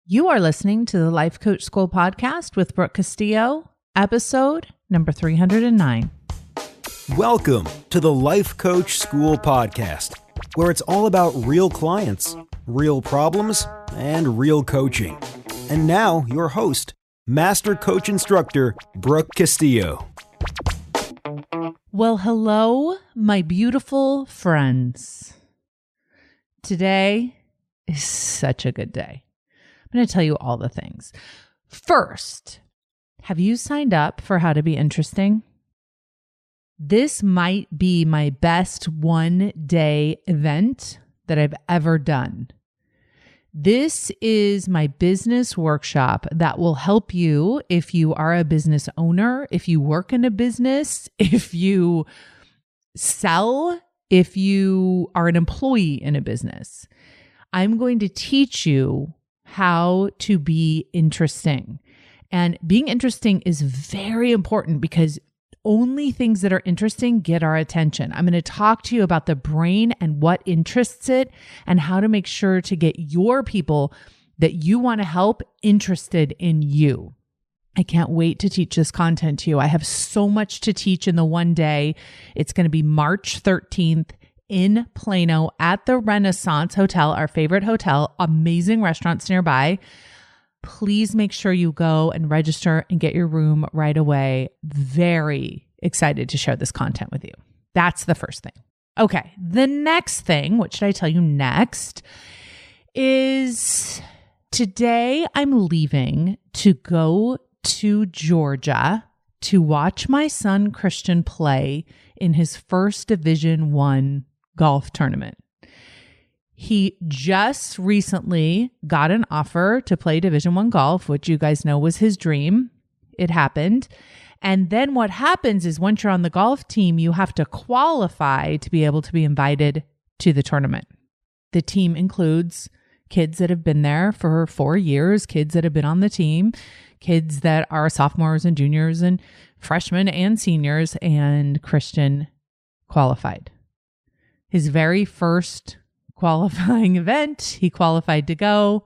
You are listening to the Life Coach School podcast with Brooke Castillo, episode number 309. Welcome to the Life Coach School podcast, where it's all about real clients, real problems, and real coaching. And now, your host, Master Coach Instructor, Brooke Castillo. Well, hello, my beautiful friends. Today is such a good day. I'm going to tell you all the things. First, have you signed up for How to Be Interesting? This might be my best one-day event that I've ever done. This is my business workshop that will help you if you are a business owner, if you work in a business, if you sell, if you are an employee in a business. I'm going to teach you how to be interesting. And being interesting is very important because only things that are interesting get our attention. I'm going to talk to you about the brain and what interests it and how to make sure to get your people that you want to help interested in you. I can't wait to teach this content to you. I have so much to teach in the one day. It's going to be March 13th. In Plano at the Renaissance Hotel, our favorite hotel, amazing restaurants nearby. Please make sure you go and register and get your room right away. Very excited to share this content with you. That's the first thing. Okay, the next thing, what should I tell you next, is today I'm leaving to go to Georgia to watch my son Christian play in his first Division I golf tournament. He just recently got an offer to play Division I golf, which you guys know was his dream. It happened. And then what happens is once you're on the golf team, you have to qualify to be able to be invited to the tournament. The team includes kids that have been there for 4 years, kids that have been on the team, kids that are sophomores and juniors and freshmen and seniors, and Christian qualified. His very first qualifying event, he qualified to go.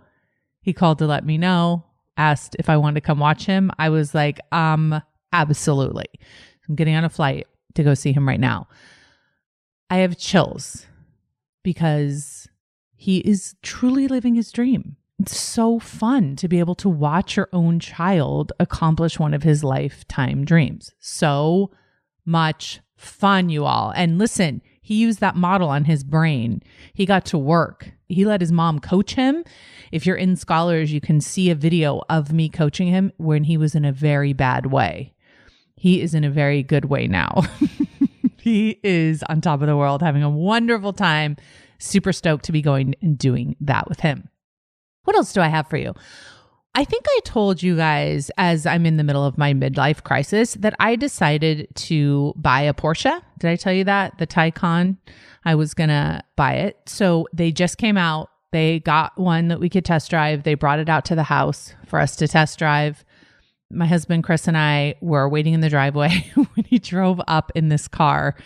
He called to let me know, asked if I wanted to come watch him. I was like, absolutely. I'm getting on a flight to go see him right now. I have chills because he is truly living his dream. It's so fun to be able to watch your own child accomplish one of his lifetime dreams. So much fun, you all. And listen, he used that model on his brain. He got to work. He let his mom coach him. If you're in Scholars, you can see a video of me coaching him when he was in a very bad way. He is in a very good way now. He is on top of the world, having a wonderful time. Super stoked to be going and doing that with him. What else do I have for you? I think I told you guys as I'm in the middle of my midlife crisis that I decided to buy a Porsche. Did I tell you that? The Taycan, I was going to buy it. So they just came out. They got one that we could test drive. They brought it out to the house for us to test drive. My husband, Chris, and I were waiting in the driveway when he drove up in this car.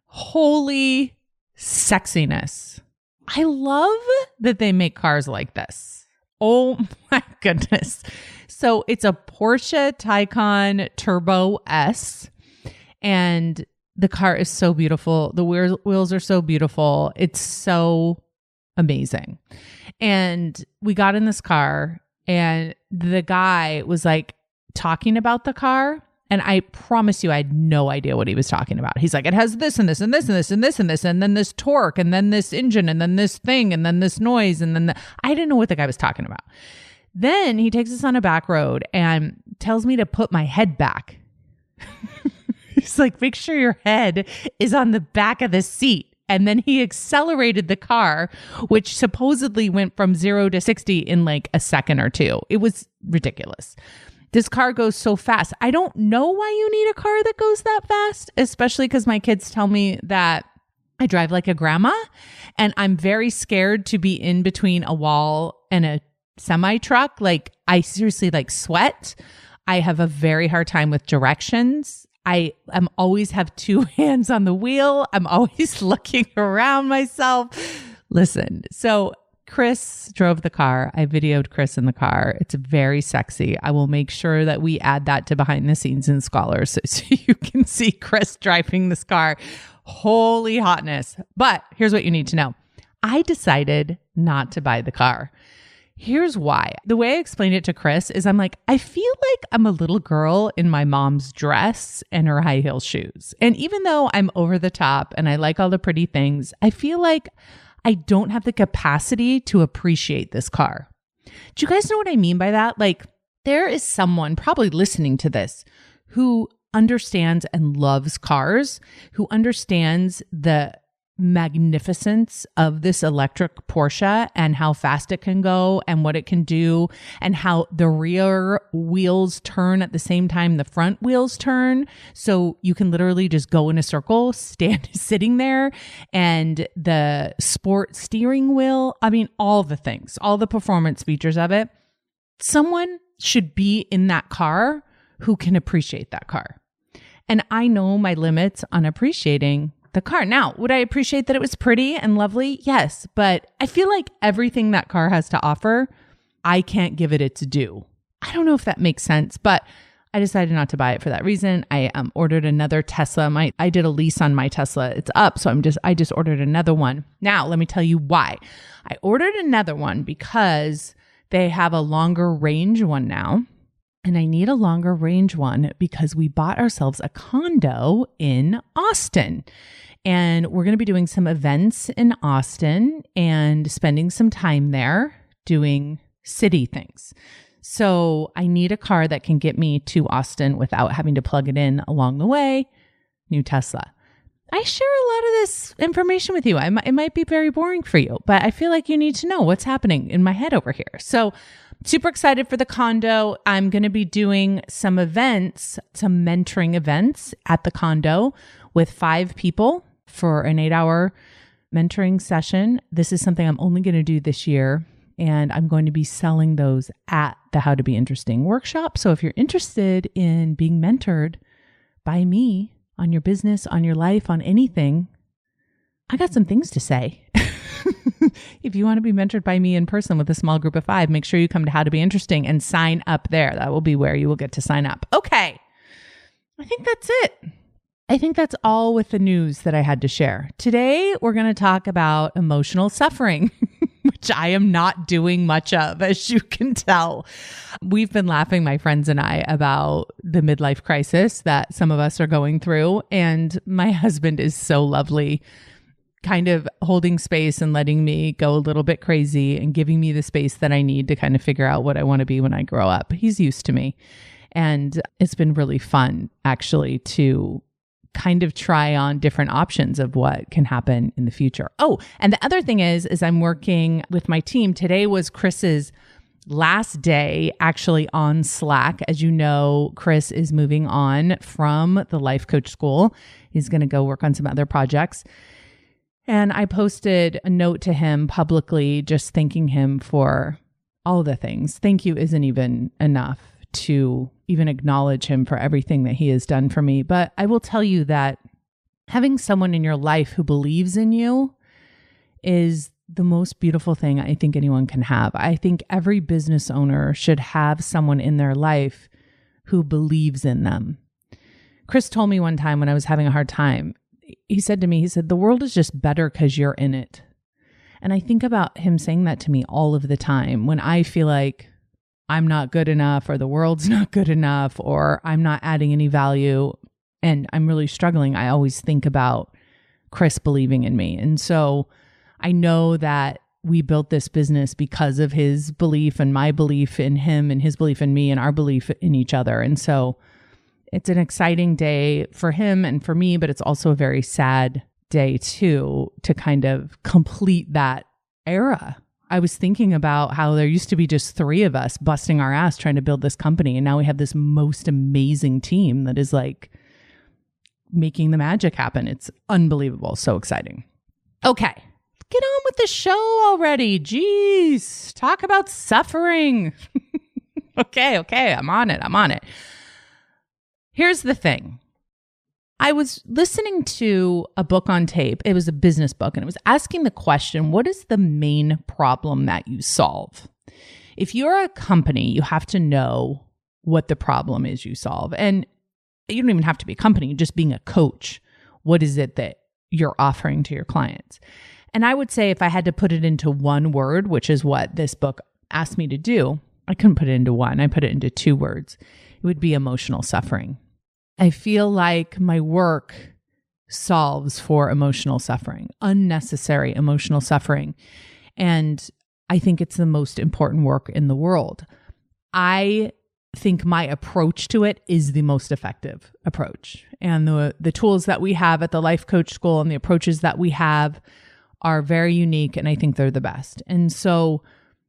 Holy sexiness. I love that they make cars like this. Oh my goodness. So it's a Porsche Taycan Turbo S, and the car is so beautiful. The wheels are so beautiful. It's so amazing. And we got in this car and the guy was like talking about the car. And I promise you, I had no idea what he was talking about. He's like, it has this and this and this and this and this and this, and then this torque, and then this engine, and then this thing, and then this noise, and then I didn't know what the guy was talking about. Then he takes us on a back road and tells me to put my head back. He's like, make sure your head is on the back of the seat. And then he accelerated the car, which supposedly went from 0 to 60 in like a second or two. It was ridiculous. This car goes so fast. I don't know why you need a car that goes that fast, especially because my kids tell me that I drive like a grandma, and I'm very scared to be in between a wall and a semi truck. Like I seriously like sweat. I have a very hard time with directions. I am always have two hands on the wheel. I'm always looking around myself. Listen, so Chris drove the car. I videoed Chris in the car. It's very sexy. I will make sure that we add that to behind the scenes in Scholars so you can see Chris driving this car. Holy hotness. But here's what you need to know. I decided not to buy the car. Here's why. The way I explained it to Chris is I'm like, I feel like I'm a little girl in my mom's dress and her high heel shoes. And even though I'm over the top and I like all the pretty things, I feel like I don't have the capacity to appreciate this car. Do you guys know what I mean by that? Like, there is someone probably listening to this who understands and loves cars, who understands the magnificence of this electric Porsche and how fast it can go and what it can do and how the rear wheels turn at the same time the front wheels turn. So you can literally just go in a circle, sitting there, and the sport steering wheel. I mean, all the things, all the performance features of it. Someone should be in that car who can appreciate that car. And I know my limits on appreciating the car. Now, would I appreciate that it was pretty and lovely? Yes. But I feel like everything that car has to offer, I can't give it its due. I don't know if that makes sense, but I decided not to buy it for that reason. I ordered another Tesla. I did a lease on my Tesla. It's up. So I just ordered another one. Now, let me tell you why. I ordered another one because they have a longer range one now. And I need a longer range one because we bought ourselves a condo in Austin. And we're going to be doing some events in Austin and spending some time there doing city things. So I need a car that can get me to Austin without having to plug it in along the way. New Tesla. I share a lot of this information with you. It might be very boring for you, but I feel like you need to know what's happening in my head over here. So super excited for the condo. I'm going to be doing some events, some mentoring events at the condo with 5 people for an 8-hour mentoring session. This is something I'm only going to do this year, and I'm going to be selling those at the How to Be Interesting workshop. So if you're interested in being mentored by me on your business, on your life, on anything, I got some things to say. If you want to be mentored by me in person with a small group of 5, make sure you come to How to Be Interesting and sign up there. That will be where you will get to sign up. Okay. I think that's it. I think that's all with the news that I had to share. Today, we're going to talk about emotional suffering, which I am not doing much of, as you can tell. We've been laughing, my friends and I, about the midlife crisis that some of us are going through. And my husband is so lovely, kind of holding space and letting me go a little bit crazy and giving me the space that I need to kind of figure out what I want to be when I grow up. He's used to me. And it's been really fun, actually, to kind of try on different options of what can happen in the future. Oh, and the other thing is I'm working with my team. Today was Chris's last day actually on Slack. As you know, Chris is moving on from the life coach school. He's going to go work on some other projects. And I posted a note to him publicly, just thanking him for all the things. Thank you isn't even enough to even acknowledge him for everything that he has done for me. But I will tell you that having someone in your life who believes in you is the most beautiful thing I think anyone can have. I think every business owner should have someone in their life who believes in them. Chris told me one time when I was having a hard time, he said, the world is just better because you're in it. And I think about him saying that to me all of the time when I feel like I'm not good enough or the world's not good enough or I'm not adding any value and I'm really struggling. I always think about Chris believing in me. And so I know that we built this business because of his belief and my belief in him and his belief in me and our belief in each other. And so it's an exciting day for him and for me, but it's also a very sad day too, to kind of complete that era. I was thinking about how there used to be just 3 of us busting our ass trying to build this company. And now we have this most amazing team that is like making the magic happen. It's unbelievable. So exciting. Okay. Get on with the show already. Jeez. Talk about suffering. Okay. I'm on it. Here's the thing. I was listening to a book on tape. It was a business book, and it was asking the question, what is the main problem that you solve? If you're a company, you have to know what the problem is you solve. And you don't even have to be a company, just being a coach. What is it that you're offering to your clients? And I would say if I had to put it into one word, which is what this book asked me to do, I couldn't put it into one. I put it into two words. It would be emotional suffering. I feel like my work solves for emotional suffering, unnecessary emotional suffering. And I think it's the most important work in the world. I think my approach to it is the most effective approach. And the tools that we have at the Life Coach School and the approaches that we have are very unique, and I think they're the best. And so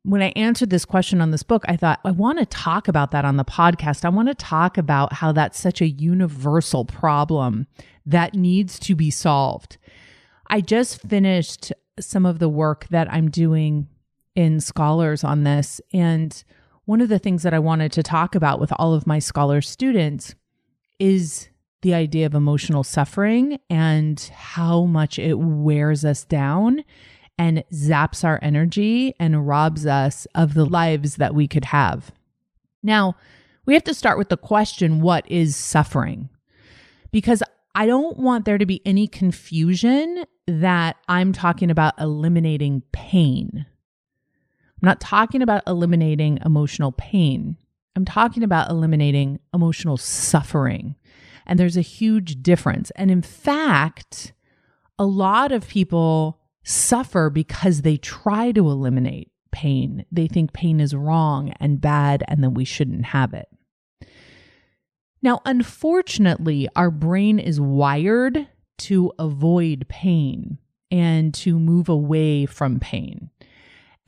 when I answered this question on this book, I thought, I want to talk about that on the podcast. I want to talk about how that's such a universal problem that needs to be solved. I just finished some of the work that I'm doing in Scholars on this. And one of the things that I wanted to talk about with all of my Scholar students is the idea of emotional suffering and how much it wears us down and zaps our energy and robs us of the lives that we could have. Now, we have to start with the question, what is suffering? Because I don't want there to be any confusion that I'm talking about eliminating pain. I'm not talking about eliminating emotional pain. I'm talking about eliminating emotional suffering. And there's a huge difference. And in fact, a lot of people suffer because they try to eliminate pain. They think pain is wrong and bad and that we shouldn't have it. Now, unfortunately, our brain is wired to avoid pain and to move away from pain.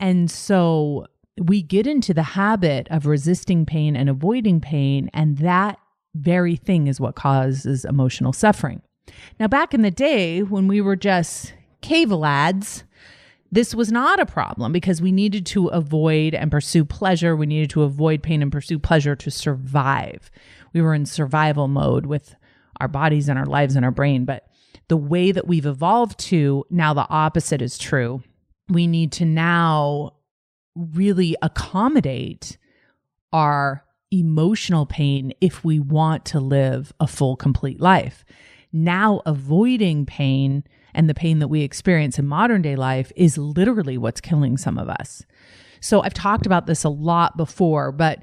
And so we get into the habit of resisting pain and avoiding pain, and that very thing is what causes emotional suffering. Now, back in the day when we were just cave lads, this was not a problem because we needed to avoid and pursue pleasure. We needed to avoid pain and pursue pleasure to survive. We were in survival mode with our bodies and our lives and our brain. But the way that we've evolved to, now the opposite is true. We need to now really accommodate our emotional pain if we want to live a full, complete life. Now, avoiding pain and the pain that we experience in modern day life is literally what's killing some of us. So I've talked about this a lot before, but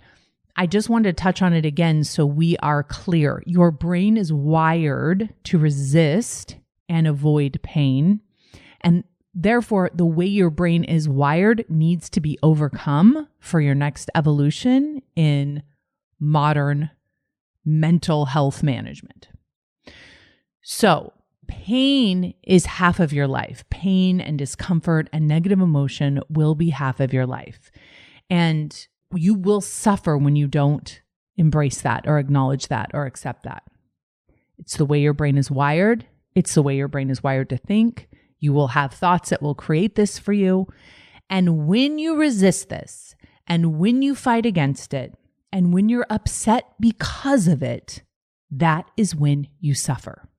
I just wanted to touch on it again so we are clear. Your brain is wired to resist and avoid pain. And therefore, the way your brain is wired needs to be overcome for your next evolution in modern mental health management. So, pain is half of your life. Pain and discomfort and negative emotion will be half of your life. And you will suffer when you don't embrace that or acknowledge that or accept that. It's the way your brain is wired. It's the way your brain is wired to think. You will have thoughts that will create this for you. And when you resist this, and when you fight against it, and when you're upset because of it, that is when you suffer.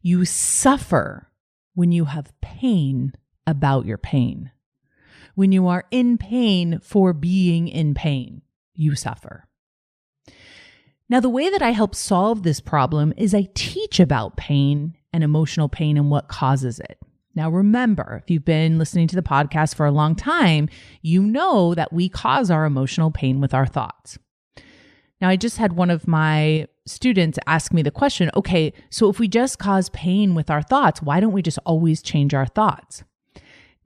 You suffer when you have pain about your pain. When you are in pain for being in pain, you suffer. Now, the way that I help solve this problem is I teach about pain and emotional pain and what causes it. Now, remember, if you've been listening to the podcast for a long time, you know that we cause our emotional pain with our thoughts. Now, I just had one of my students ask me the question, okay, so if we just cause pain with our thoughts, why don't we just always change our thoughts?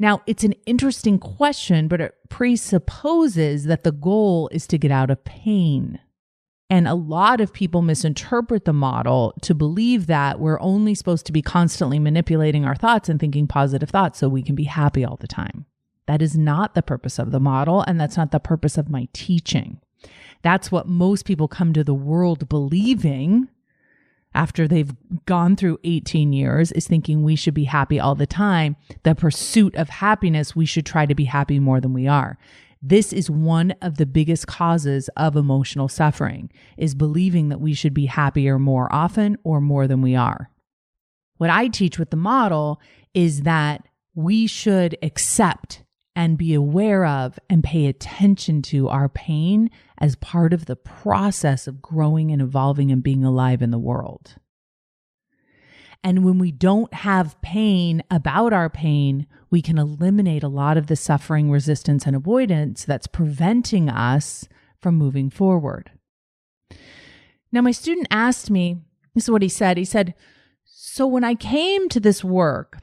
Now, it's an interesting question, but it presupposes that the goal is to get out of pain. And a lot of people misinterpret the model to believe that we're only supposed to be constantly manipulating our thoughts and thinking positive thoughts so we can be happy all the time. That is not the purpose of the model, and that's not the purpose of my teaching. That's what most people come to the world believing after they've gone through 18 years, is thinking we should be happy all the time. The pursuit of happiness, we should try to be happy more than we are. This is one of the biggest causes of emotional suffering, is believing that we should be happier more often or more than we are. What I teach with the model is that we should accept and be aware of and pay attention to our pain as part of the process of growing and evolving and being alive in the world. And when we don't have pain about our pain, we can eliminate a lot of the suffering, resistance, and avoidance that's preventing us from moving forward. Now, my student asked me, this is what he said. He said, so when I came to this work,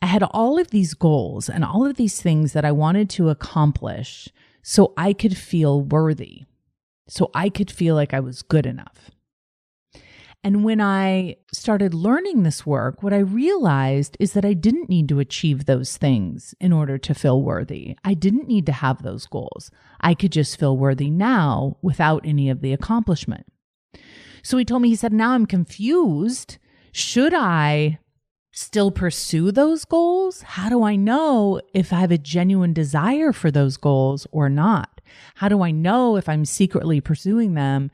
I had all of these goals and all of these things that I wanted to accomplish so I could feel worthy, so I could feel like I was good enough. And when I started learning this work, what I realized is that I didn't need to achieve those things in order to feel worthy. I didn't need to have those goals. I could just feel worthy now without any of the accomplishment. So he told me, he said, now I'm confused. Should I still pursue those goals? How do I know if I have a genuine desire for those goals or not? How do I know if I'm secretly pursuing them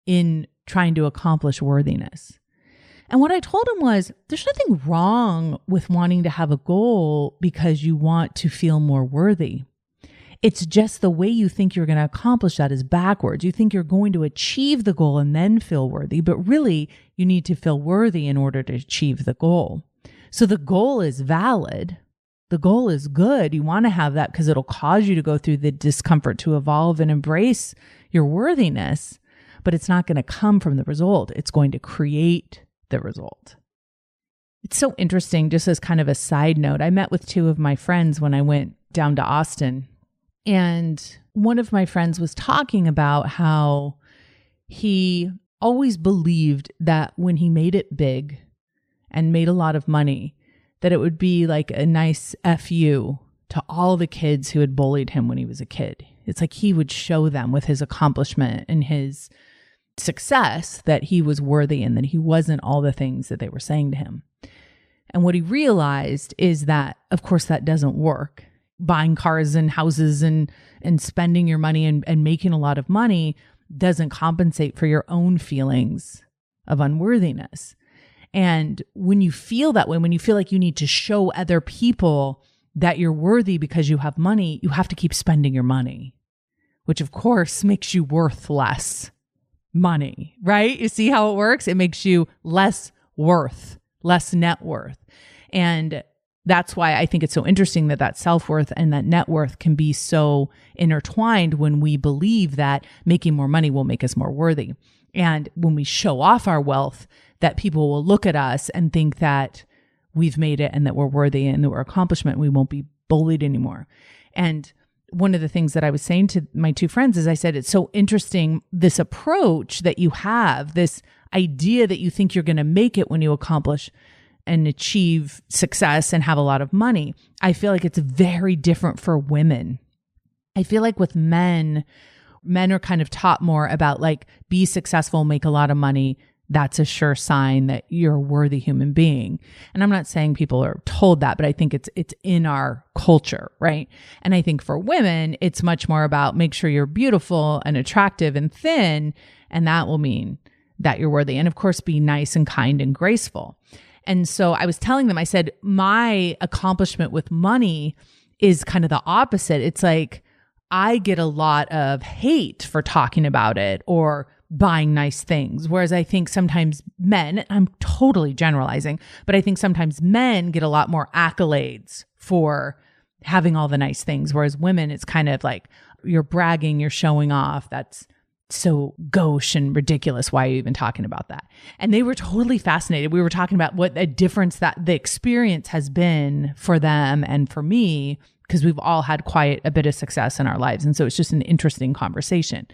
in trying to accomplish worthiness? And what I told him was, there's nothing wrong with wanting to have a goal because you want to feel more worthy. It's just the way you think you're going to accomplish that is backwards. You think you're going to achieve the goal and then feel worthy, but really you need to feel worthy in order to achieve the goal. So the goal is valid. The goal is good. You want to have that because it'll cause you to go through the discomfort to evolve and embrace your worthiness, but it's not going to come from the result. It's going to create the result. It's so interesting, just as kind of a side note, I met with two of my friends when I went down to Austin, and one of my friends was talking about how he always believed that when he made it big and made a lot of money, that it would be like a nice FU to all the kids who had bullied him when he was a kid. It's like he would show them with his accomplishment and his success that he was worthy and that he wasn't all the things that they were saying to him. And what he realized is that, of course, that doesn't work. Buying cars and houses and spending your money and making a lot of money doesn't compensate for your own feelings of unworthiness. And when you feel that way, when you feel like you need to show other people that you're worthy because you have money, you have to keep spending your money, which of course makes you worth less money, right? You see how it works? It makes you less worth, less net worth. And that's why I think it's so interesting that self-worth and that net worth can be so intertwined when we believe that making more money will make us more worthy. And when we show off our wealth, that people will look at us and think that we've made it and that we're worthy and that we're accomplishment. We won't be bullied anymore. And one of the things that I was saying to my two friends is I said, it's so interesting, this approach that you have, this idea that you think you're going to make it when you accomplish and achieve success and have a lot of money. I feel like it's very different for women. I feel like with men are kind of taught more about like, be successful, make a lot of money. That's a sure sign that you're a worthy human being. And I'm not saying people are told that, but I think it's in our culture, right? And I think for women, it's much more about make sure you're beautiful and attractive and thin, and that will mean that you're worthy. And of course, be nice and kind and graceful. And so I was telling them, I said, my accomplishment with money is kind of the opposite. It's like, I get a lot of hate for talking about it or buying nice things. Whereas I think sometimes men, I'm totally generalizing, but I think sometimes men get a lot more accolades for having all the nice things. Whereas women, it's kind of like you're bragging, you're showing off. That's so gauche and ridiculous. Why are you even talking about that? And they were totally fascinated. We were talking about what a difference that the experience has been for them and for me, because we've all had quite a bit of success in our lives. And so it's just an interesting conversation.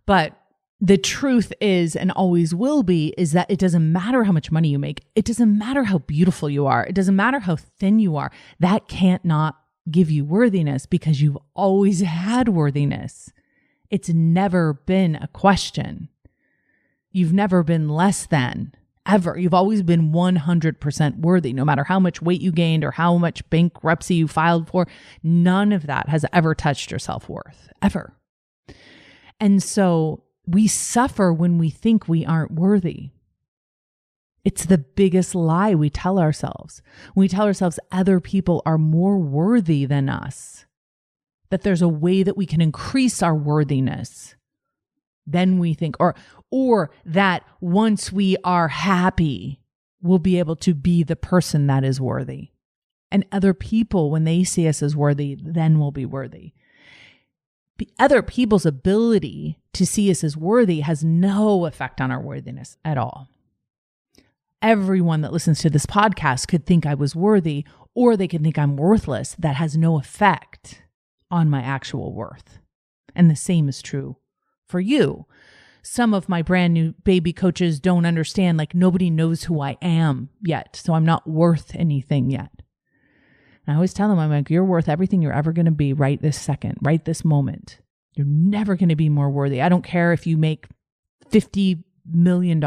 But the truth is, and always will be, is that it doesn't matter how much money you make. It doesn't matter how beautiful you are. It doesn't matter how thin you are. That can't not give you worthiness because you've always had worthiness. It's never been a question. You've never been less than ever. You've always been 100% worthy, no matter how much weight you gained or how much bankruptcy you filed for. None of that has ever touched your self-worth, ever. And so we suffer when we think we aren't worthy. It's the biggest lie we tell ourselves. We tell ourselves other people are more worthy than us, that there's a way that we can increase our worthiness. Then we think, or that once we are happy, we'll be able to be the person that is worthy. And other people, when they see us as worthy, then we'll be worthy. The other people's ability to see us as worthy has no effect on our worthiness at all. Everyone that listens to this podcast could think I was worthy, or they could think I'm worthless. That has no effect on my actual worth. And the same is true for you. Some of my brand new baby coaches don't understand, like nobody knows who I am yet. So I'm not worth anything yet. And I always tell them, I'm like, you're worth everything you're ever going to be right this second, right this moment. You're never going to be more worthy. I don't care if you make $50 million.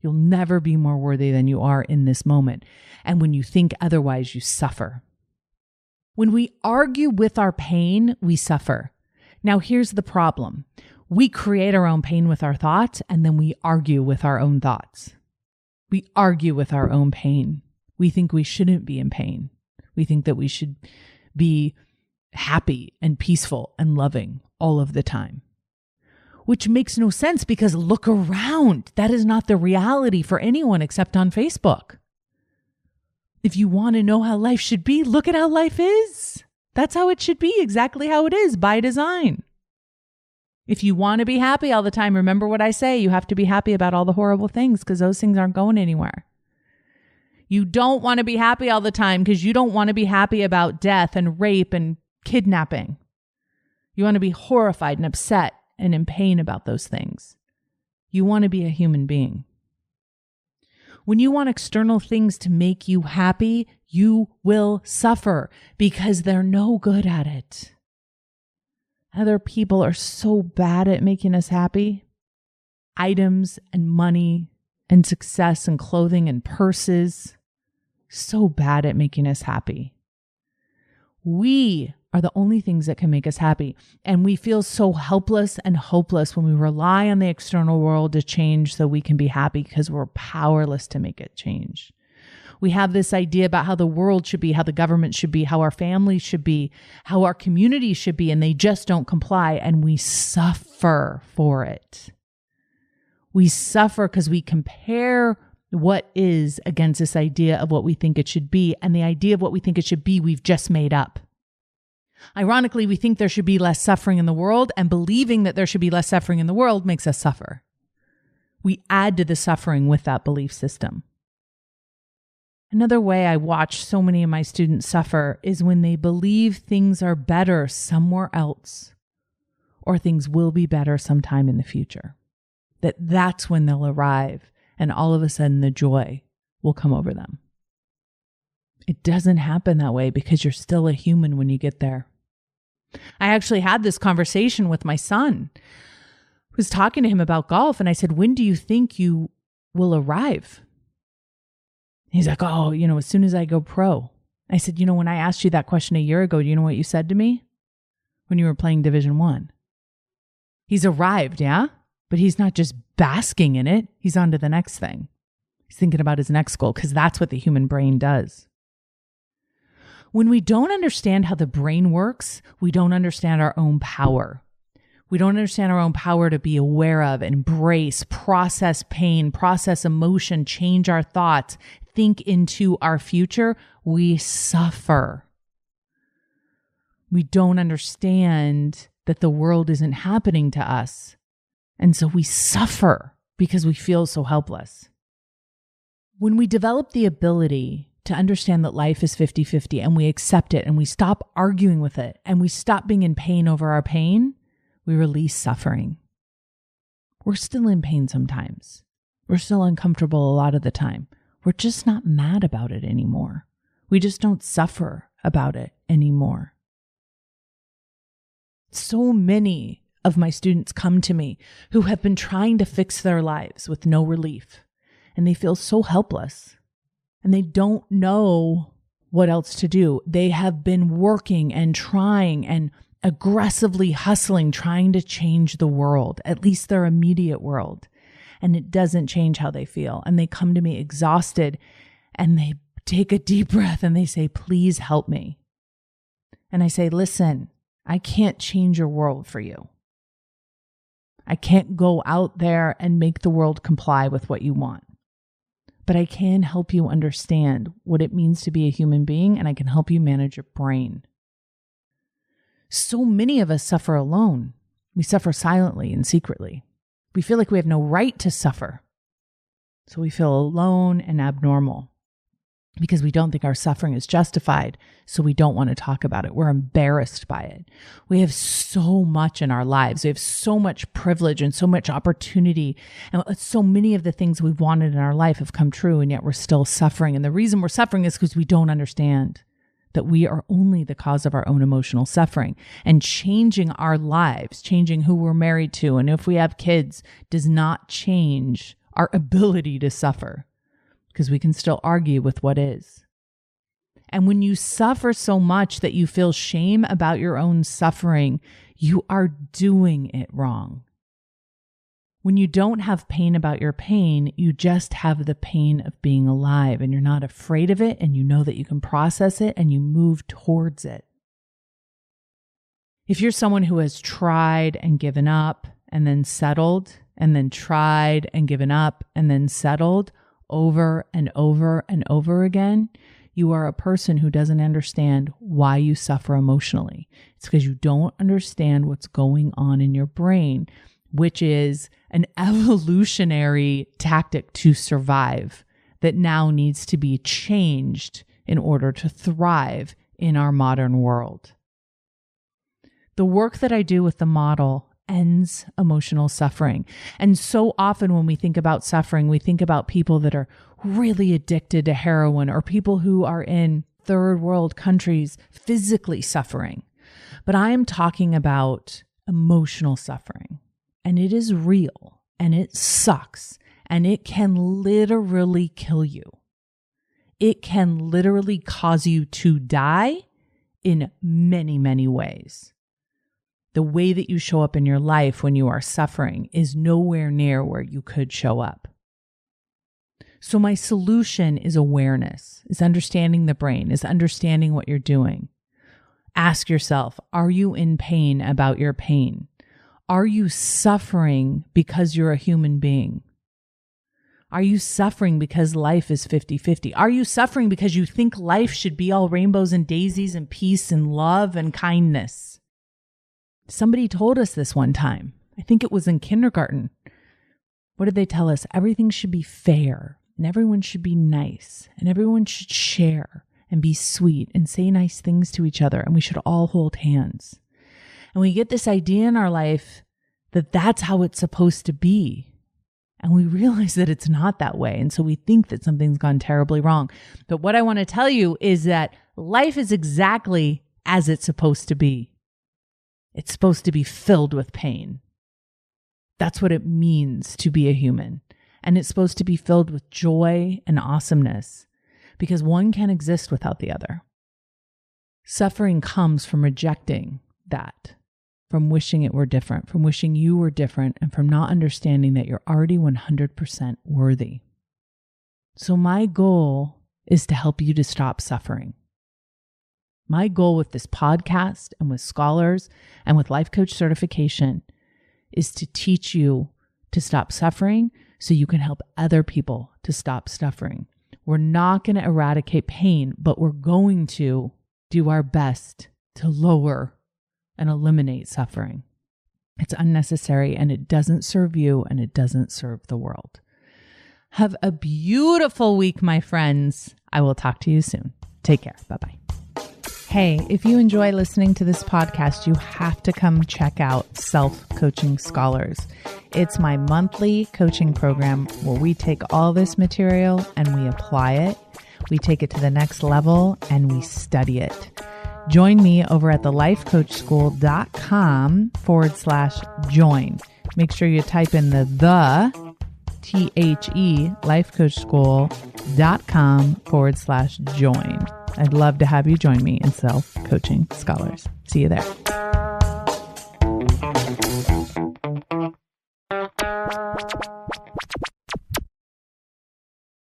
You'll never be more worthy than you are in this moment. And when you think otherwise, you suffer. When we argue with our pain, we suffer. Now, here's the problem. We create our own pain with our thoughts, and then we argue with our own thoughts. We argue with our own pain. We think we shouldn't be in pain. We think that we should be happy and peaceful and loving all of the time. Which makes no sense because look around. That is not the reality for anyone except on Facebook. If you want to know how life should be, look at how life is. That's how it should be, exactly how it is by design. If you want to be happy all the time, remember what I say. You have to be happy about all the horrible things because those things aren't going anywhere. You don't want to be happy all the time because you don't want to be happy about death and rape and kidnapping. You want to be horrified and upset and in pain about those things. You want to be a human being. When you want external things to make you happy, you will suffer because they're no good at it. Other people are so bad at making us happy. Items and money and success and clothing and purses, so bad at making us happy. We are the only things that can make us happy. And we feel so helpless and hopeless when we rely on the external world to change so we can be happy because we're powerless to make it change. We have this idea about how the world should be, how the government should be, how our families should be, how our community should be, and they just don't comply, and we suffer for it. We suffer because we compare what is against this idea of what we think it should be, and the idea of what we think it should be, we've just made up. Ironically, we think there should be less suffering in the world, and believing that there should be less suffering in the world makes us suffer. We add to the suffering with that belief system. Another way I watch so many of my students suffer is when they believe things are better somewhere else, or things will be better sometime in the future. That's when they'll arrive, and all of a sudden the joy will come over them. It doesn't happen that way because you're still a human when you get there. I actually had this conversation with my son. I was talking to him about golf, and I said, when do you think you will arrive? He's like, as soon as I go pro. I said, when I asked you that question a year ago, do you know what you said to me? When you were playing Division I. He's arrived, yeah? But he's not just basking in it. He's on to the next thing. He's thinking about his next goal because that's what the human brain does. When we don't understand how the brain works, we don't understand our own power. We don't understand our own power to be aware of, embrace, process pain, process emotion, change our thoughts, think into our future. We suffer. We don't understand that the world isn't happening to us. And so we suffer because we feel so helpless. When we develop the ability to understand that life is 50-50 and we accept it and we stop arguing with it and we stop being in pain over our pain, we release suffering. We're still in pain sometimes. We're still uncomfortable a lot of the time. We're just not mad about it anymore. We just don't suffer about it anymore. So many of my students come to me who have been trying to fix their lives with no relief. and they feel so helpless and they don't know what else to do. They have been working and trying and aggressively hustling, trying to change the world, at least their immediate world. And it doesn't change how they feel. And they come to me exhausted and they take a deep breath and they say, please help me. And I say, listen, I can't change your world for you. I can't go out there and make the world comply with what you want. But I can help you understand what it means to be a human being, and I can help you manage your brain. So many of us suffer alone. We suffer silently and secretly. We feel like we have no right to suffer. So we feel alone and abnormal because we don't think our suffering is justified. So we don't want to talk about it. We're embarrassed by it. We have so much in our lives. We have so much privilege and so much opportunity. And so many of the things we've wanted in our life have come true, and yet we're still suffering. And the reason we're suffering is because we don't understand that we are only the cause of our own emotional suffering. And changing our lives, changing who we're married to, and if we have kids, does not change our ability to suffer, because we can still argue with what is. And when you suffer so much that you feel shame about your own suffering, you are doing it wrong. When you don't have pain about your pain, you just have the pain of being alive, and you're not afraid of it, and you know that you can process it, and you move towards it. If you're someone who has tried and given up and then settled, and then tried and given up and then settled over and over and over again, you are a person who doesn't understand why you suffer emotionally. It's because you don't understand what's going on in your brain, which is an evolutionary tactic to survive that now needs to be changed in order to thrive in our modern world. The work that I do with the model ends emotional suffering. And so often when we think about suffering, we think about people that are really addicted to heroin, or people who are in third world countries physically suffering. But I am talking about emotional suffering, and it is real, and it sucks, and it can literally kill you. It can literally cause you to die in many, many ways. The way that you show up in your life when you are suffering is nowhere near where you could show up. So my solution is awareness, is understanding the brain, is understanding what you're doing. Ask yourself, are you in pain about your pain? Are you suffering because you're a human being? Are you suffering because life is 50-50? Are you suffering because you think life should be all rainbows and daisies and peace and love and kindness? Somebody told us this one time. I think it was in kindergarten. What did they tell us? Everything should be fair, and everyone should be nice, and everyone should share and be sweet and say nice things to each other, and we should all hold hands. And we get this idea in our life that that's how it's supposed to be. And we realize that it's not that way. And so we think that something's gone terribly wrong. But what I want to tell you is that life is exactly as it's supposed to be. It's supposed to be filled with pain. That's what it means to be a human. And it's supposed to be filled with joy and awesomeness, because one can't exist without the other. Suffering comes from rejecting that, from wishing it were different, from wishing you were different, and from not understanding that you're already 100% worthy. So my goal is to help you to stop suffering. My goal with this podcast and with scholars and with life coach certification is to teach you to stop suffering so you can help other people to stop suffering. We're not going to eradicate pain, but we're going to do our best to lower and eliminate suffering. It's unnecessary, and it doesn't serve you, and it doesn't serve the world. Have a beautiful week, my friends. I will talk to you soon. Take care. Bye-bye. Hey, if you enjoy listening to this podcast, you have to come check out Self-Coaching Scholars. It's my monthly coaching program where we take all this material and we apply it. We take it to the next level and we study it. Join me over at thelifecoachschool.com/join. Make sure you type in the lifecoachschool.com/join. I'd love to have you join me in Self-Coaching Scholars. See you there.